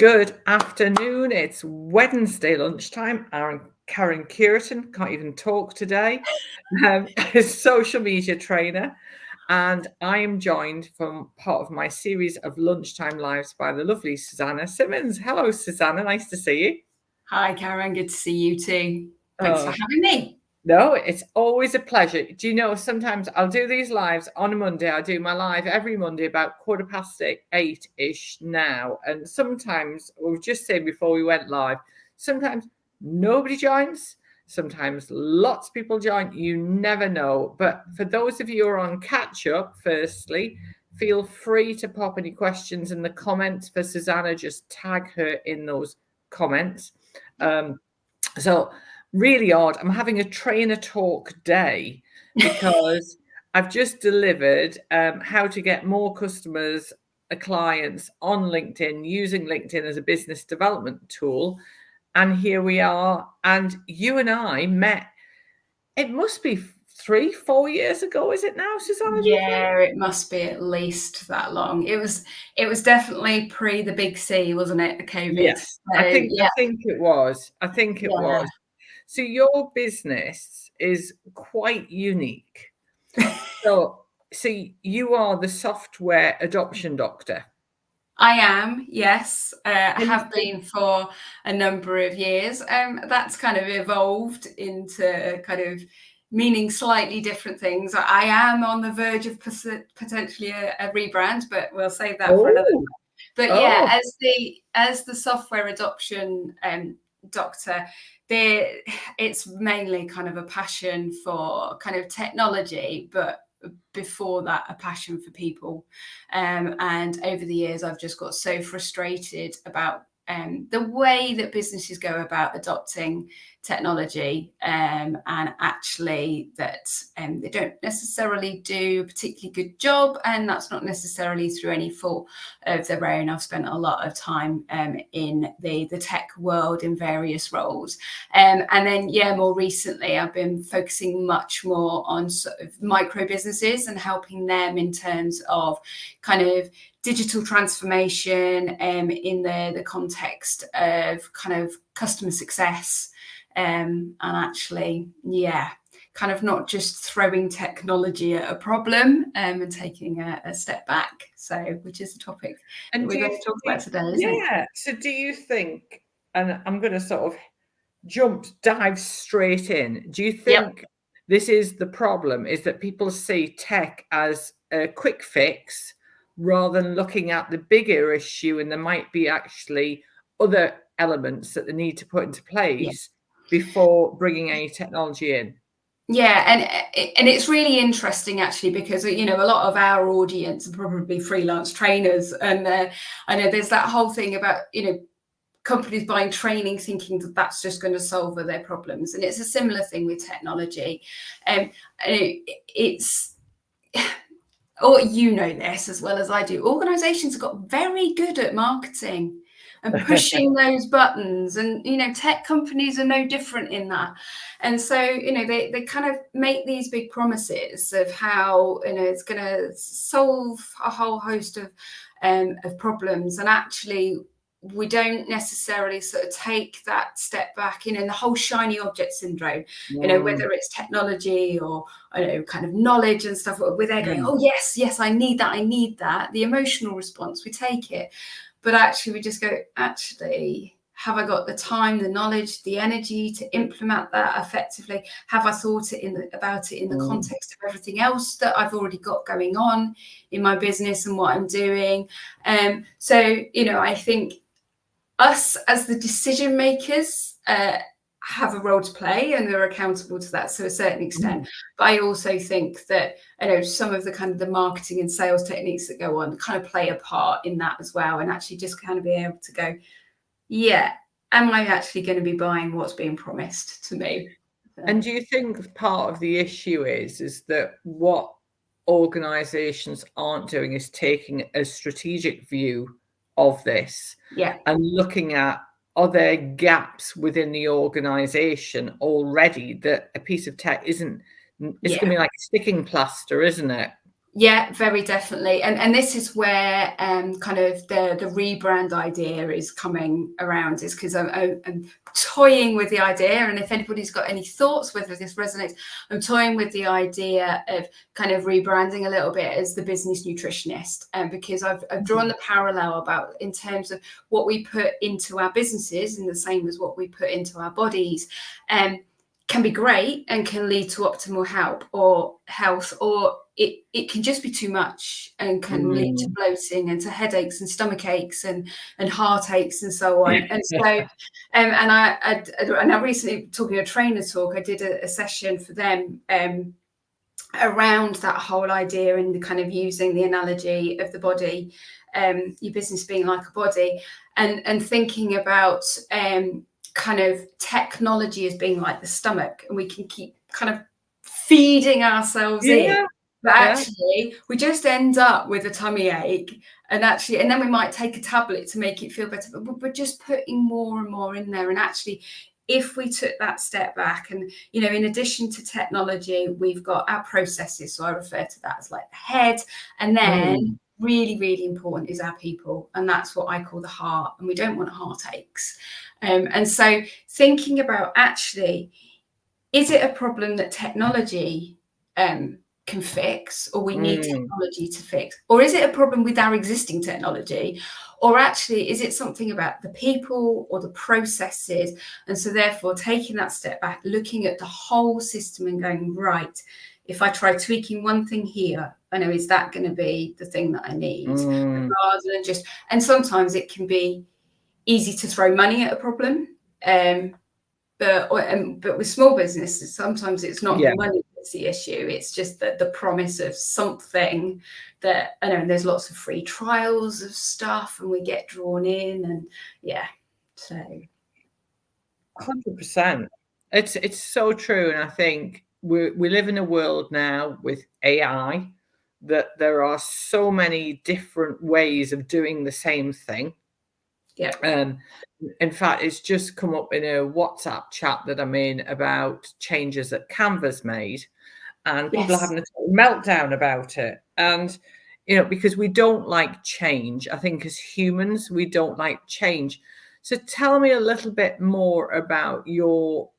Good afternoon. It's Wednesday lunchtime. Karen Curitan can't even talk today. Social media trainer, and I am joined from part of my series of lunchtime lives by the lovely Susannah Simmons. Hello, Susannah. Nice to see you. Hi, Karen. Good to see you too. Thanks for having me. No, it's always a pleasure. Do you know, sometimes I'll do these lives on a Monday. I do my live every Monday about 8:15-ish now. And sometimes, we were just saying before we went live, sometimes nobody joins. Sometimes lots of people join. You never know. But for those of you who are on catch up, firstly, feel free to pop any questions in the comments for Susannah. Just tag her in those comments. Really odd. I'm having a trainer talk day because I've just delivered how to get more customers, clients on LinkedIn using LinkedIn as a business development tool. And here we are. And you and I met, it must be 3-4 years ago, is it now, Susannah? Yeah, it must be at least that long. It was definitely pre the big C, wasn't it? COVID. Yes, I think it was. I think it was. So your business is quite unique. So you are the software adoption doctor. I am, yes. I have been for a number of years. That's kind of evolved into kind of meaning slightly different things. I am on the verge of potentially a rebrand, but we'll save that for another time. But yeah, as the software adoption doctor, it's mainly kind of a passion for kind of technology, but before that a passion for people, and over the years I've just got so frustrated about the way that businesses go about adopting technology, and actually that they don't necessarily do a particularly good job, and that's not necessarily through any fault of their own. I've spent a lot of time in the tech world in various roles, and then more recently I've been focusing much more on sort of micro businesses and helping them in terms of kind of digital transformation in the context of kind of customer success, and actually kind of not just throwing technology at a problem, and taking a step back, which is the topic that we're going to talk about today, isn't it? So do you think, and I'm going to sort of dive straight in, do you think this is the problem, is that people see tech as a quick fix rather than looking at the bigger issue, and there might be actually other elements that they need to put into place before bringing any technology in? Yeah, and it's really interesting actually, because a lot of our audience are probably freelance trainers, and I know there's that whole thing about companies buying training thinking that that's just going to solve their problems, and it's a similar thing with technology. It's this as well as I do. Organizations have got very good at marketing and pushing those buttons, and tech companies are no different in that. And so they kind of make these big promises of how it's going to solve a whole host of problems, and actually we don't necessarily sort of take that step back, the whole shiny object syndrome, whether it's technology or kind of knowledge and stuff, where they're going, oh yes, I need that, the emotional response, we take it. But actually we just go, actually, have I got the time, the knowledge, the energy to implement that effectively? Have I thought about it in the context of everything else that I've already got going on in my business and what I'm doing? So I think us as the decision makers have a role to play, and they're accountable to that to a certain extent. But I also think that some of the kind of the marketing and sales techniques that go on kind of play a part in that as well, and actually just kind of be able to go, am I actually going to be buying what's being promised to me? And do you think part of the issue is that what organizations aren't doing is taking a strategic view of this, and looking at, are there gaps within the organization already that a piece of tech isn't, it's going to be like a sticking plaster, isn't it? Yeah, very definitely. And this is where kind of the rebrand idea is coming around, is because I'm toying with the idea. And if anybody's got any thoughts, whether this resonates, I'm toying with the idea of kind of rebranding a little bit as the business nutritionist. Because I've drawn the parallel about in terms of what we put into our businesses, and the same as what we put into our bodies. Can be great and can lead to optimal health, or it can just be too much and can lead to bloating and to headaches and stomach aches and heartaches and so on. And so, and I recently, talking to a trainer talk, I did a session for them around that whole idea, and the kind of using the analogy of the body, your business being like a body, and thinking about kind of technology as being like the stomach, and we can keep kind of feeding ourselves in, but actually we just end up with a tummy ache, and then we might take a tablet to make it feel better, but we're just putting more and more in there. And actually, if we took that step back, and in addition to technology, we've got our processes, so I refer to that as like the head, and then really, really important is our people, and that's what I call the heart, and we don't want heartaches. And so thinking about, actually, is it a problem that technology can fix, or we need technology to fix? Or is it a problem with our existing technology? Or actually, is it something about the people or the processes? And so therefore, taking that step back, looking at the whole system and going, right, if I try tweaking one thing here, I know, is that going to be the thing that I need? Rather than just, and sometimes it can be easy to throw money at a problem. But with small businesses, sometimes it's not the money that's the issue. It's just the promise of something that, I know, and there's lots of free trials of stuff, and we get drawn in, and so 100%. It's so true. And I think we live in a world now with AI that there are so many different ways of doing the same thing. In fact, it's just come up in a WhatsApp chat that I'm in about changes that Canva's made, and people are having a meltdown about it. And because we don't like change. I think as humans, we don't like change. So tell me a little bit more about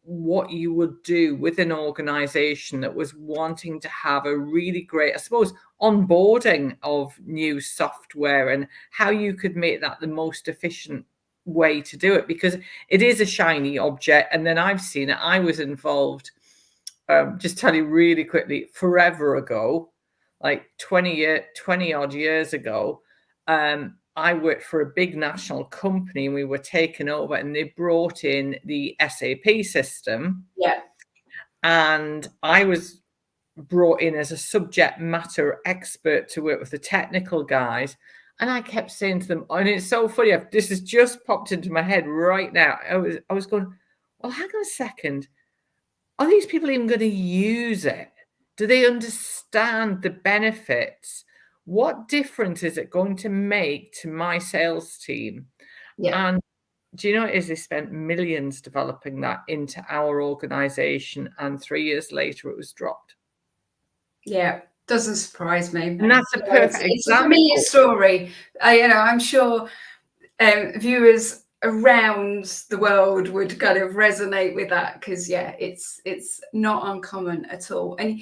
what you would do with an organization that was wanting to have a really great, I suppose, onboarding of new software, and how you could make that the most efficient way to do it, because it is a shiny object. And then I've seen it. I was involved, just tell you really quickly, forever ago, like 20 odd years ago, I worked for a big national company, and we were taken over, and they brought in the SAP system. And I was brought in as a subject matter expert to work with the technical guys. And I kept saying to them, and it's so funny, this has just popped into my head right now. I was going, well, hang on a second. Are these people even going to use it? Do they understand the benefits? What difference is it going to make to my sales team? And do you know what it is? They spent millions developing that into our organization, and 3 years later it was dropped. Doesn't surprise me. And that's a perfect example. It's a familiar story. I'm sure viewers around the world would kind of resonate with that, because it's not uncommon at all. And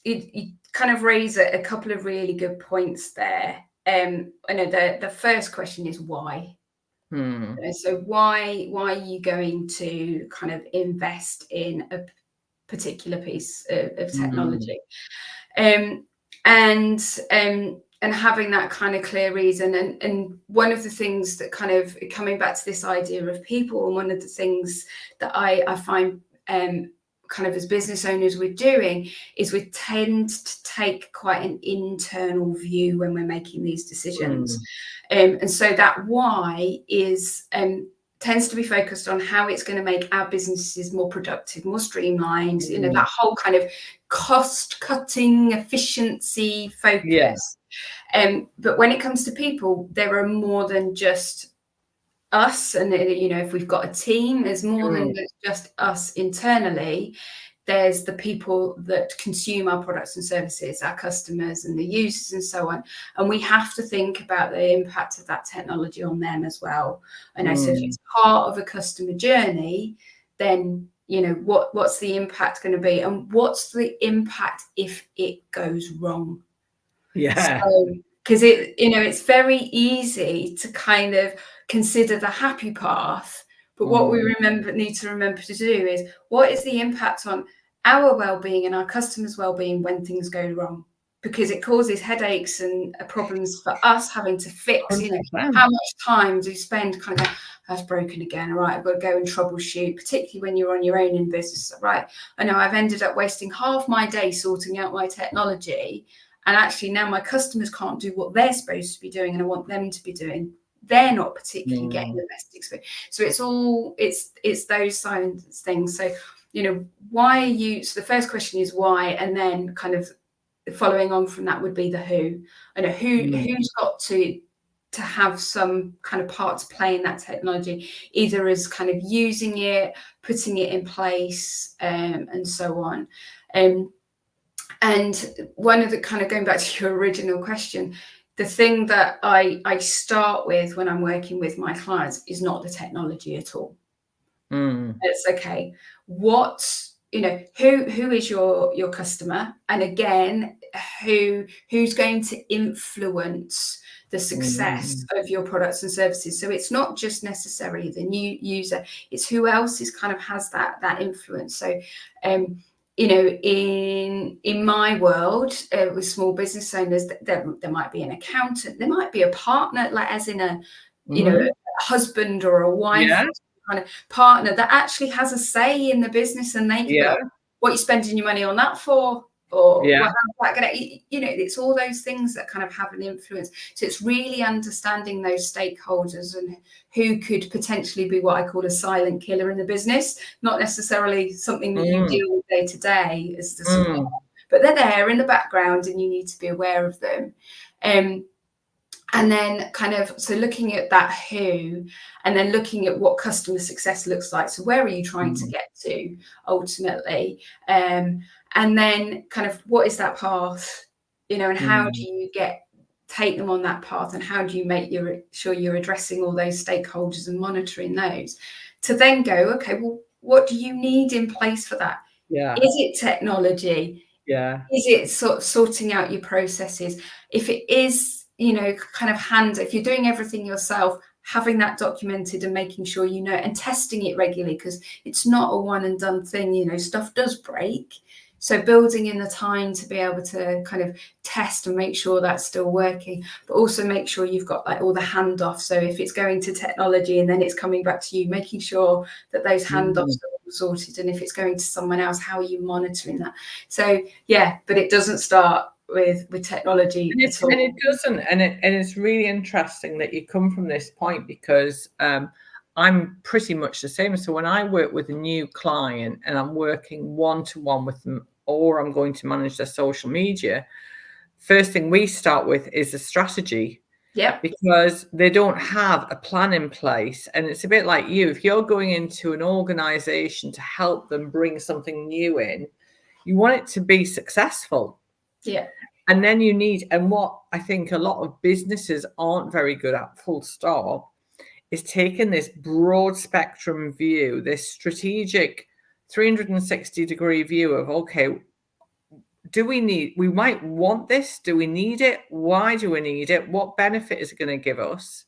you kind of raise a couple of really good points there. I know the first question is why. So why are you going to kind of invest in a particular piece of technology? And having that kind of clear reason. And one of the things that kind of coming back to this idea of people, and one of the things that I find kind of as business owners we're doing, is we tend to take quite an internal view when we're making these decisions. And so that why is tends to be focused on how it's going to make our businesses more productive, more streamlined, that whole kind of cost cutting, efficiency focus. But when it comes to people, there are more than just us. And if we've got a team, there's more than just us internally. there's the people that consume our products and services, our customers and the users and so on. And we have to think about the impact of that technology on them as well. I know, so if it's part of a customer journey, then, you know, what's the impact going to be, and what's the impact if it goes wrong? Yeah. So, because it's very easy to kind of consider the happy path, but what we need to remember to do is, what is the impact on our well-being and our customers' well-being when things go wrong? Because it causes headaches and problems for us having to fix. How much time do you spend kind of going, that's broken again, all right, I've got to go and troubleshoot, particularly when you're on your own in business, right? I know I've ended up wasting half my day sorting out my technology, and actually now my customers can't do what they're supposed to be doing and I want them to be doing. They're not particularly getting the best experience. So it's those signs things. So, why are you, so the first question is why, and then kind of following on from that would be the who. I know who's got to have some kind of part to play in that technology, either as kind of using it, putting it in place, and so on. And one of the, kind of going back to your original question, the thing that I start with when I'm working with my clients is not the technology at all. It's okay. Who is your customer? And again, who's going to influence the success of your products and services? So it's not just necessarily the new user, it's who else is kind of has that influence. So in my world, with small business owners, there might be an accountant, there might be a partner, like as in a a husband or a wife, kind of partner that actually has a say in the business, and they can be like, what are you spending your money on that for? Or well, how's that gonna, it's all those things that kind of have an influence. So it's really understanding those stakeholders and who could potentially be what I call a silent killer in the business, not necessarily something that you deal with day to day as the supplier, but they're there in the background and you need to be aware of them. And then kind of, so looking at that who, and then looking at what customer success looks like. So where are you trying to get to ultimately? And then kind of what is that path, and how do you take them on that path, and how do you make sure you're addressing all those stakeholders and monitoring those, to then go, okay, well, what do you need in place for that? Is it technology? Is it sort of sorting out your processes? If it is, kind of if you're doing everything yourself, having that documented and making sure and testing it regularly, because it's not a one and done thing. Stuff does break. So building in the time to be able to kind of test and make sure that's still working, but also make sure you've got like all the handoffs. So if it's going to technology and then it's coming back to you, making sure that those handoffs are all sorted. And if it's going to someone else, how are you monitoring that? So but it doesn't start with technology at all. And it doesn't. And it's really interesting that you come from this point, because I'm pretty much the same. So when I work with a new client and I'm working one-to-one with them, or I'm going to manage their social media, first thing we start with is a strategy. Because they don't have a plan in place. And it's a bit like you, if you're going into an organization to help them bring something new in, you want it to be successful. And then you need, and what I think a lot of businesses aren't very good at, full stop, is taking this broad spectrum view, this strategic 360-degree view of, okay, we might want this. Do we need it? Why do we need it? What benefit is it going to give us?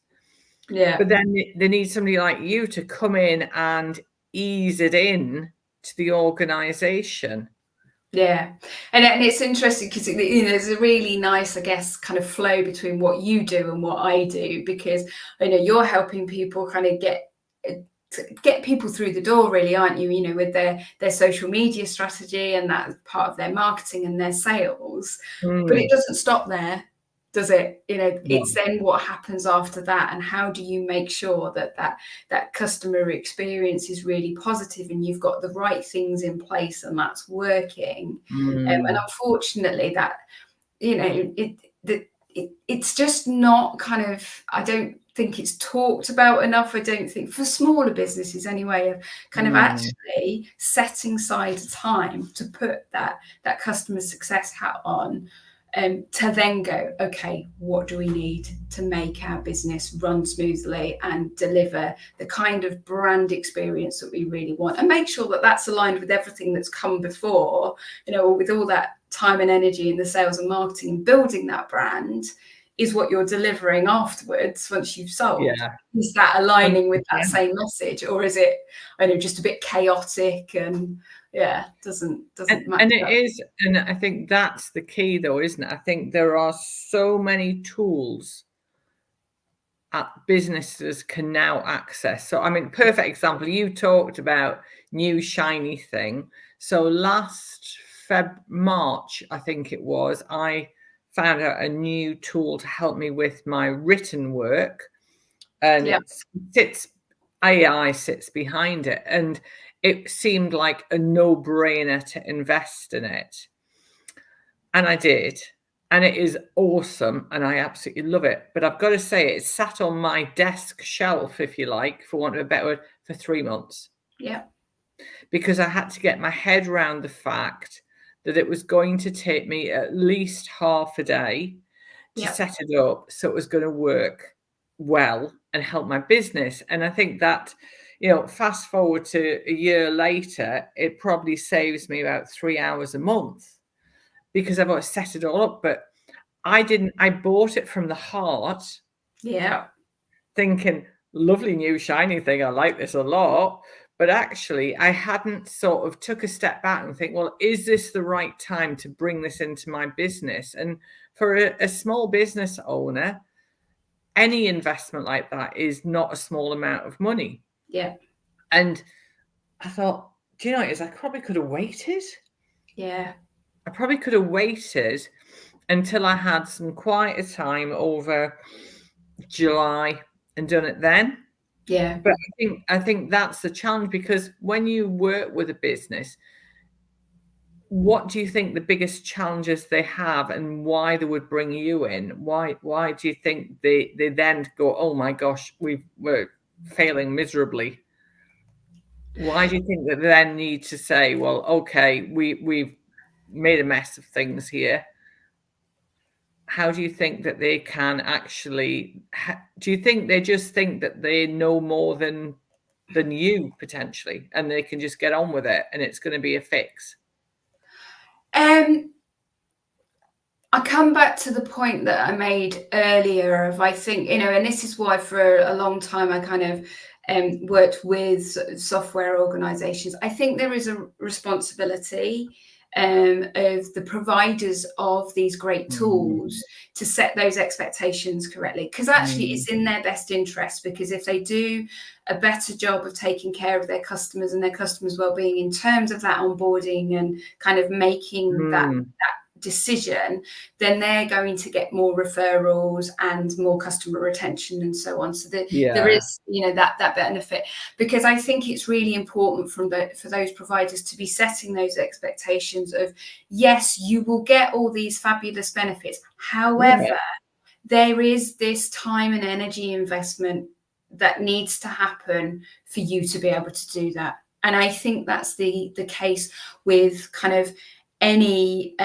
But then they need somebody like you to come in and ease it in to the organization. And it's interesting because there's a really nice, I guess, kind of flow between what you do and what I do, because you're helping people kind of get people through the door, really, aren't you? With their social media strategy, and that's part of their marketing and their sales. But it doesn't stop there, does it? It's then what happens after that, and how do you make sure that customer experience is really positive and you've got the right things in place and that's working. And unfortunately that it's just not kind of, I don't think it's talked about enough. I don't think, for smaller businesses anyway, of kind of actually setting aside time to put that customer success hat on, to then go, okay, what do we need to make our business run smoothly and deliver the kind of brand experience that we really want, and make sure that that's aligned with everything that's come before, with all that time and energy in the sales and marketing and building that brand, is what you're delivering afterwards once you've sold. Yeah. Is that aligning with that same message, or is it, just a bit chaotic and doesn't match and it up? is, and I think that's the key though, isn't it? I think there are so many tools businesses can now access. So perfect example, you talked about new shiny thing. So last March, I think it was, I found out a new tool to help me with my written work, and AI sits behind it, and it seemed like a no-brainer to invest in it, and I did, and it is awesome, and I absolutely love it. But I've got to say, it sat on my desk shelf, if you like, for want of a better word, for 3 months. Yeah. Because I had to get my head around the fact that it was going to take me at least half a day to set it up, so it was going to work well and help my business. And I think that, fast forward to a year later, it probably saves me about 3 hours a month, because I've always set it all up. But I bought it from the heart. Yeah. Thinking, lovely new shiny thing, I like this a lot. But actually, I hadn't sort of took a step back and think, well, is this the right time to bring this into my business? And for a small business owner, any investment like that is not a small amount of money. Yeah. And I thought, do you know what it is? I probably could have waited. Yeah. I probably could have waited until I had some quieter time over July and done it then. Yeah. But I think that's the challenge, because when you work with a business, what do you think the biggest challenges they have, and why they would bring you in? Why do you think they then go, oh my gosh, we're failing miserably? Why do you think that they then need to say, well, okay, we've made a mess of things here? How do you think that they can actually, do you think they just think that they know more than you potentially, and they can just get on with it and it's going to be a fix? I come back to the point that I made earlier of, I think, and this is why for a long time I kind of worked with software organizations. I think there is a responsibility of the providers of these great tools to set those expectations correctly, because actually it's in their best interest, because if they do a better job of taking care of their customers and their customers' well-being in terms of that onboarding and kind of making that decision, then they're going to get more referrals and more customer retention and so on. So there is, that benefit, because I think it's really important for those providers to be setting those expectations of, yes, you will get all these fabulous benefits. However, there is this time and energy investment that needs to happen for you to be able to do that. And I think that's the case with kind of any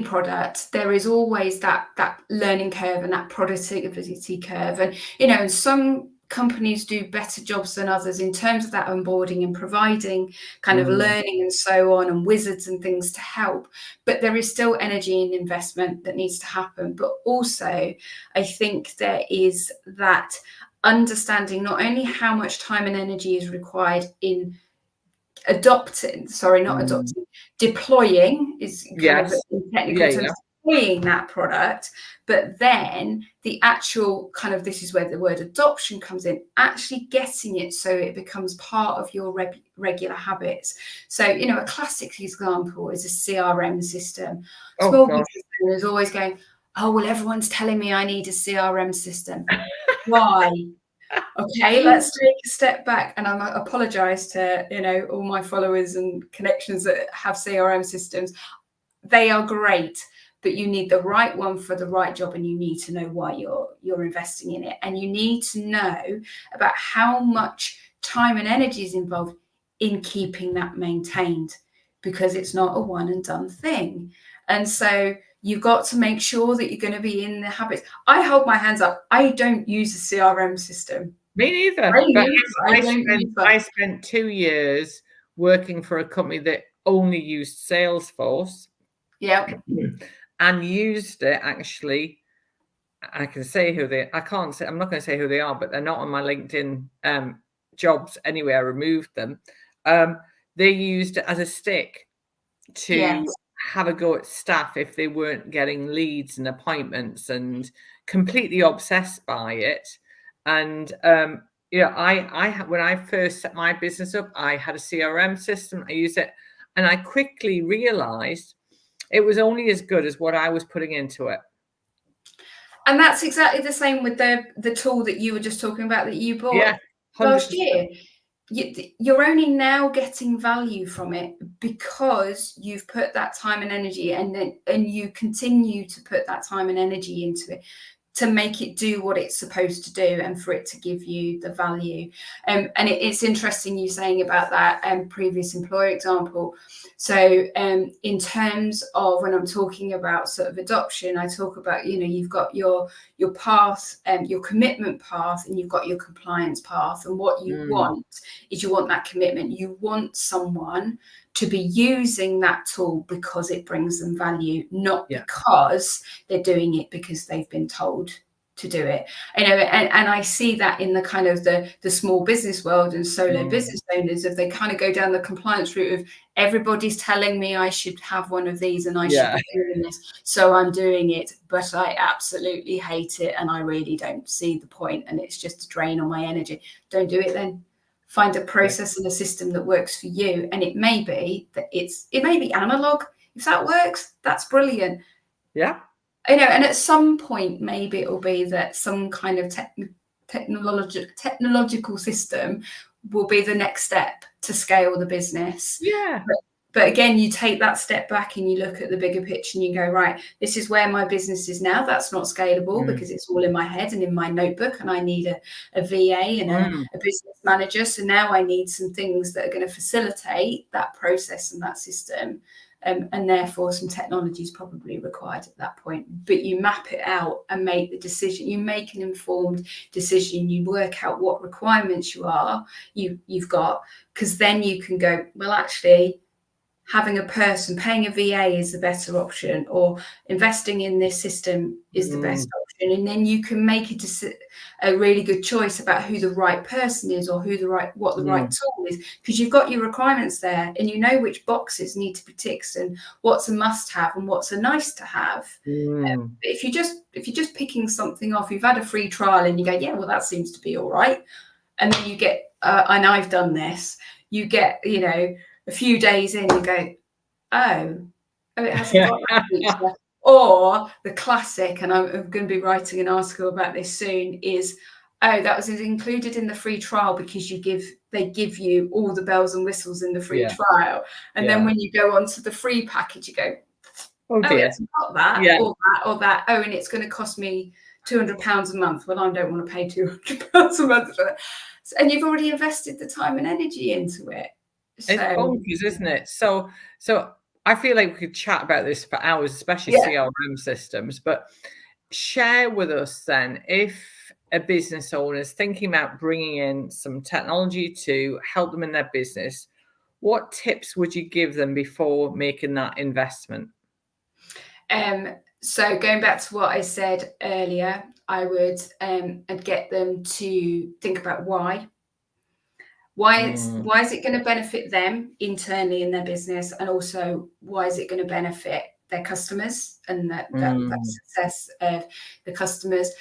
product. There is always that learning curve and that productivity curve, and some companies do better jobs than others in terms of that onboarding and providing kind of learning and so on, and wizards and things to help. But there is still energy and investment that needs to happen. But also, I think there is that understanding not only how much time and energy is required in deploying is kind of in technical terms, deploying that product, but then the actual kind of, this is where the word adoption comes in, actually getting it so it becomes part of your regular habits. So, a classic example is a CRM system. Small business owners always going, oh, well, everyone's telling me I need a CRM system. Why? Okay, let's take a step back, and I apologize to all my followers and connections that have CRM systems. They are great, but you need the right one for the right job, and you need to know why you're investing in it, and you need to know about how much time and energy is involved in keeping that maintained, because it's not a one and done thing. And so you've got to make sure that you're going to be in the habits. I hold my hands up. I don't use a CRM system. Me neither. I spent 2 years working for a company that only used Salesforce. Yeah. And used it, actually. I can say who they. I can't say. I'm not going to say who they are, but they're not on my LinkedIn jobs anyway. I removed them. They used it as a stick to have a go at staff if they weren't getting leads and appointments, and completely obsessed by it. And I when I first set my business up, I had a CRM system. I used it, and I quickly realized it was only as good as what I was putting into it. And that's exactly the same with the tool that you were just talking about that you bought last year. You're only now getting value from it because you've put that time and energy, and you continue to put that time and energy into it to make it do what it's supposed to do, and for it to give you the value. And it's interesting you saying about that previous employer example. So in terms of when I'm talking about sort of adoption, I talk about, you've got your path, your commitment path, and you've got your compliance path. And what you want is you want that commitment. You want someone to be using that tool because it brings them value, not because they're doing it because they've been told to do it. And I see that in the kind of the small business world and solo business owners, if they kind of go down the compliance route of everybody's telling me I should have one of these and I should be doing this, so I'm doing it, but I absolutely hate it and I really don't see the point and it's just a drain on my energy. Don't do it then. Find a process and a system that works for you. And it may be that it may be analog. If that works, that's brilliant. Yeah. And at some point, maybe it will be that some kind of technological system will be the next step to scale the business. Yeah. But again, you take that step back and you look at the bigger picture and you go, right, this is where my business is now. That's not scalable because it's all in my head and in my notebook, and I need a VA and a business manager. So now I need some things that are going to facilitate that process and that system. And therefore some technology is probably required at that point. But you map it out and make the decision. You make an informed decision. You work out what requirements you've got, because then you can go, well, actually, having a person, paying a VA is the better option, or investing in this system is the best option. And then you can make a really good choice about who the right person is, or what the right tool is, because you've got your requirements there and you know which boxes need to be ticked and what's a must have and what's a nice to have. If you're just picking something off, you've had a free trial and you go, yeah, well, that seems to be all right. And then you get, and I've done this, you get, a few days in, you go, oh, it hasn't got that feature. Or the classic, and I'm going to be writing an article about this soon, is, oh, that was included in the free trial because they give you all the bells and whistles in the free trial. And then when you go onto the free package, you go, oh, it's got that, or that. Oh, and it's going to cost me £200 a month. Well, I don't want to pay £200 a month for that. And you've already invested the time and energy into it. It's bonkers, isn't it? So I feel like we could chat about this for hours, especially CRM systems. But share with us then, if a business owner is thinking about bringing in some technology to help them in their business, what tips would you give them before making that investment? So going back to what I said earlier, I would I'd get them to think about why. Why is it going to benefit them internally in their business, and also why is it going to benefit their customers and that success of the customers?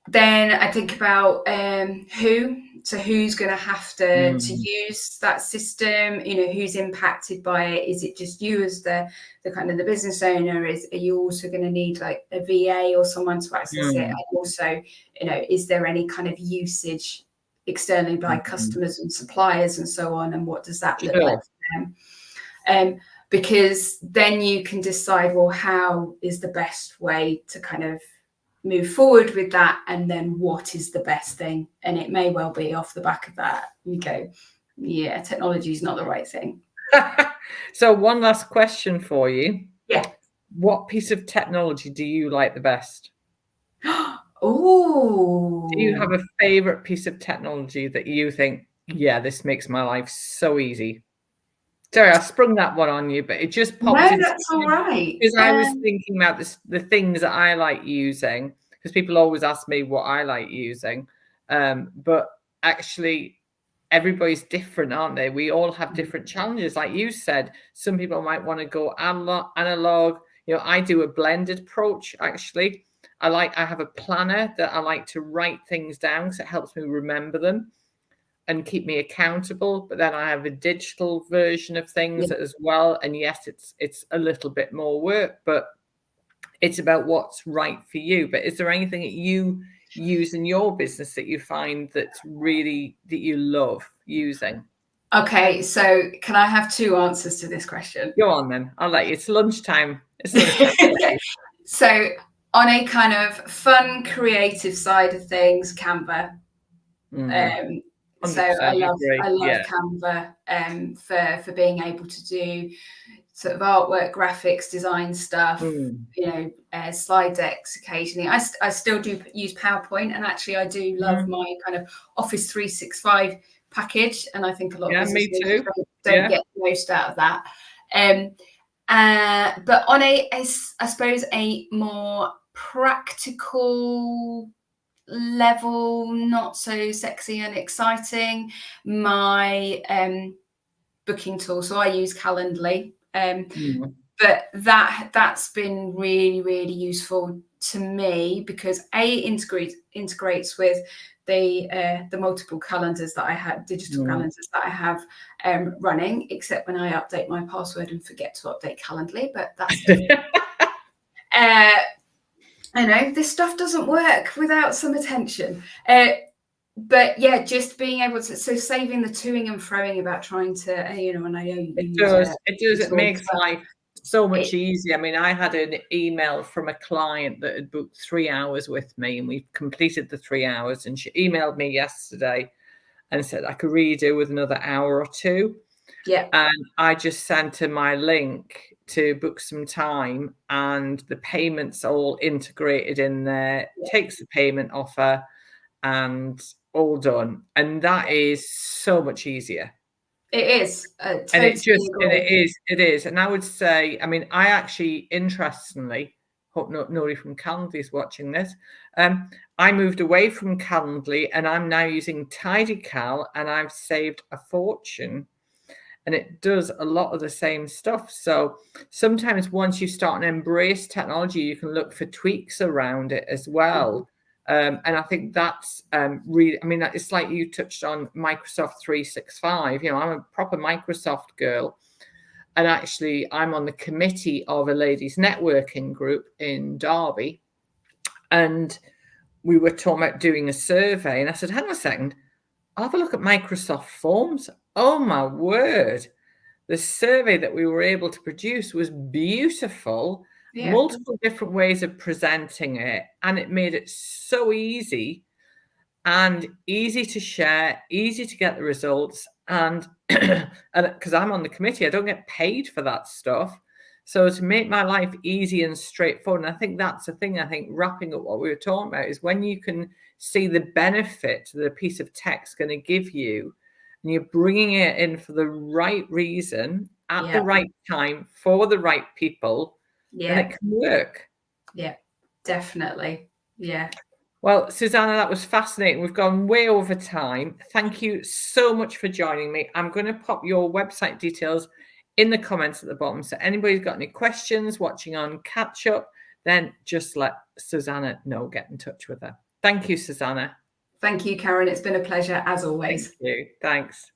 Then I think about who's going to have to use that system, who's impacted by it. Is it just you as the kind of the business owner? Are you also going to need like a VA or someone to access it? And also, is there any kind of usage externally by customers and suppliers and so on, and what does that look like for them? because then you can decide, well, how is the best way to kind of move forward with that, and then what is the best thing? And it may well be off the back of that you go, yeah, technology is not the right thing. So one last question for you. Yeah. What piece of technology do you like the best? Oh, Do you have a favorite piece of technology that you think, yeah, this makes my life so easy? Sorry, I sprung that one on you, but it just popped no, into that's all right. because I was thinking about this, the things that I like using, because people always ask me what I like using. But actually, everybody's different, aren't they? We all have different challenges. Like you said, some people might want to go analog. You know, I do a blended approach, actually. I have a planner that I like to write things down because it helps me remember them and keep me accountable. But then I have a digital version of things as well. And yes, it's a little bit more work, but it's about what's right for you. But is there anything that you use in your business that you find that's really that you love using? Okay, so can I have two answers to this question? Go on then. I'll let you. It's lunchtime. It's lunchtime. So on a kind of fun, creative side of things, Canva. So I love Canva for being able to do sort of artwork, graphics, design stuff, you know, slide decks occasionally. I still do use PowerPoint, and actually I do love my kind of Office 365 package, and I think a lot of businesses don't get the most out of that. But on I suppose a more practical level, not so sexy and exciting, my booking tool. So I use Calendly, but that's been really, really useful to me because integrates with the multiple calendars that I have, digital calendars that I have running, except when I update my password and forget to update Calendly, but that's I know this stuff doesn't work without some attention. But yeah, just being able to, so saving the toing and froing about trying to, you know, and I know it makes life so much easier. I mean, I had an email from a client that had booked 3 hours with me, and we completed the 3 hours, and she emailed me yesterday and said I could redo with another hour or two. Yeah. And I just sent her my link to book some time, and the payments all integrated in there, takes the payment offer, and all done. And that is so much easier. It is. Totally, and it is. And I would say, I mean, I actually, interestingly, hope nobody from Calendly is watching this. I moved away from Calendly, and I'm now using TidyCal, and I've saved a fortune. And it does a lot of the same stuff. So sometimes once you start and embrace technology, you can look for tweaks around it as well. And I think that's really, I mean, it's like you touched on Microsoft 365. You know, I'm a proper Microsoft girl. And actually, I'm on the committee of a ladies' networking group in Derby. And we were talking about doing a survey. And I said, hang on a second, I'll have a look at Microsoft Forms. Oh, my word. The survey that we were able to produce was beautiful. Yeah. Multiple different ways of presenting it. And it made it so easy and easy to share, easy to get the results. And because I'm on the committee, I don't get paid for that stuff. So to make my life easy and straightforward, and I think that's the thing, I think wrapping up what we were talking about is when you can see the benefit that a piece of text going to give you, and you're bringing it in for the right reason, at the right time, for the right people, then it can work. Yeah, definitely. Yeah. Well, Susannah, that was fascinating. We've gone way over time. Thank you so much for joining me. I'm going to pop your website details in the comments at the bottom. So anybody's got any questions watching on Catch Up, then just let Susannah know, get in touch with her. Thank you, Susannah. Thank you, Karen. It's been a pleasure as always. Thank you. Thanks.